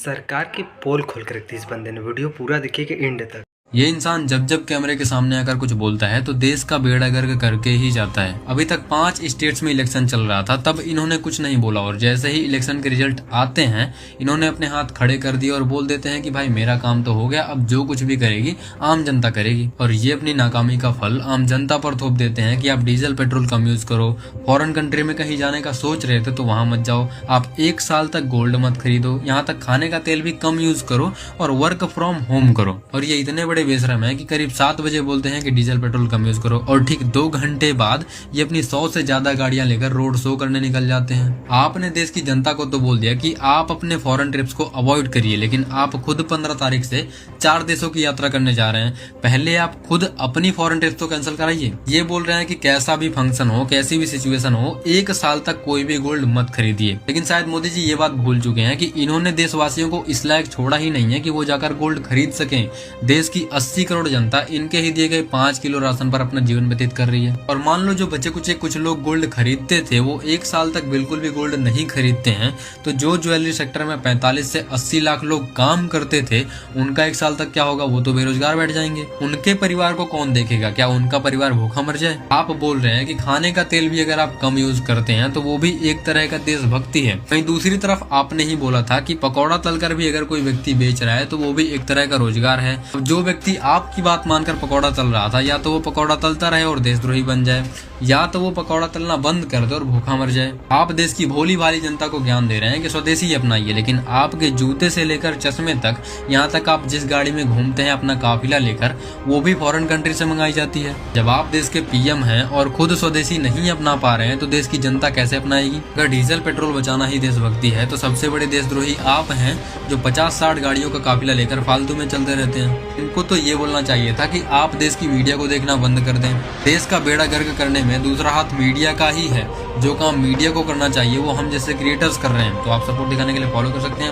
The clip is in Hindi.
सरकार की पोल खोल कर रखती है इस बंदे ने। वीडियो पूरा देखिए एंड तक। ये इंसान जब जब कैमरे के सामने आकर कुछ बोलता है तो देश का बेड़ा गर्क करके ही जाता है। अभी तक 5 स्टेट्स में इलेक्शन चल रहा था, तब इन्होंने कुछ नहीं बोला और जैसे ही इलेक्शन के रिजल्ट आते हैं इन्होंने अपने हाथ खड़े कर दिए और बोल देते हैं कि भाई मेरा काम तो हो गया, अब जो कुछ भी करेगी आम जनता करेगी। और ये अपनी नाकामी का फल आम जनता पर थोप देते हैं कि आप डीजल पेट्रोल कम यूज करो, फॉरेन कंट्री में कहीं जाने का सोच रहे थे तो वहां मत जाओ, आप 1 साल तक गोल्ड मत खरीदो, यहाँ तक खाने का तेल भी कम यूज करो और वर्क फ्रॉम होम करो। और ये इतने बड़े बेशरम है कि करीब 7 बजे बोलते हैं कि डीजल पेट्रोल कम यूज करो और ठीक 2 घंटे बाद ये अपनी 100 से ज्यादा गाड़ियां लेकर रोड शो करने निकल जाते हैं। आपने देश की जनता को तो बोल दिया कि आप अपने फॉरेन ट्रिप्स को अवॉइड करिए, लेकिन आप खुद 15 तारीख से 4 देशों की यात्रा करने जा रहे हैं। पहले आप खुद अपनी फॉरेन ट्रिप्स तो कैंसिल कराइए। ये बोल रहे हैं कि कैसा भी फंक्शन हो, कैसी भी सिचुएशन हो, 1 साल तक कोई भी गोल्ड मत खरीदिए। लेकिन शायद मोदी जी ये बात भूल चुके हैं कि इन्होंने देशवासियों को इस लायक छोड़ा ही नहीं है कि वो जाकर गोल्ड खरीद सकें। देश की 80 करोड़ जनता इनके ही दिए गए 5 किलो राशन पर अपना जीवन व्यतीत कर रही है। और मान लो जो बचे कुछ लोग गोल्ड खरीदते थे वो 1 साल तक बिल्कुल भी गोल्ड नहीं खरीदते हैं, तो जो ज्वेलरी सेक्टर में 45 से 80 लाख लोग काम करते थे उनका 1 साल तक क्या होगा? वो तो बेरोजगार बैठ जाएंगे। उनके परिवार को कौन देखेगा? क्या उनका परिवार भूखा मर जाए? आप बोल रहे हैं कि खाने का तेल भी अगर आप कम यूज करते हैं तो वो भी एक तरह का देशभक्ति है। वहीं दूसरी तरफ आपने ही बोला था कि पकौड़ा तलकर भी अगर कोई व्यक्ति बेच रहा है तो वो भी एक तरह का रोजगार है। जो व्यक्ति आपकी बात मानकर पकौड़ा तल रहा था, या तो वो पकौड़ा तलता रहे और देशद्रोही बन जाए, या तो वो पकौड़ा तलना बंद कर दे और भूखा मर जाए। आप देश की भोली भाली जनता को ज्ञान दे रहे हैं कि स्वदेशी अपनाइए, लेकिन आपके जूते से लेकर चश्मे तक, यहाँ तक आप जिस गाड़ी में घूमते हैं अपना काफिला लेकर, वो भी फॉरेन कंट्री से मंगाई जाती है। जब आप देश के पीएम हैं और खुद स्वदेशी नहीं अपना पा रहे हैं तो देश की जनता कैसे अपनाएगी? अगर डीजल पेट्रोल बचाना ही देशभक्ति है तो सबसे बड़े देशद्रोही आप हैं जो 50-60 गाड़ियों का काफिला लेकर फालतू में चलते रहते हैं। इनको तो ये बोलना चाहिए था कि आप देश की मीडिया को देखना बंद कर दें। देश का बेड़ा गर्क करने में दूसरा हाथ मीडिया का ही है। जो काम मीडिया को करना चाहिए वो हम जैसे क्रिएटर्स कर रहे हैं। तो आप सपोर्ट दिखाने के लिए फॉलो कर सकते हैं।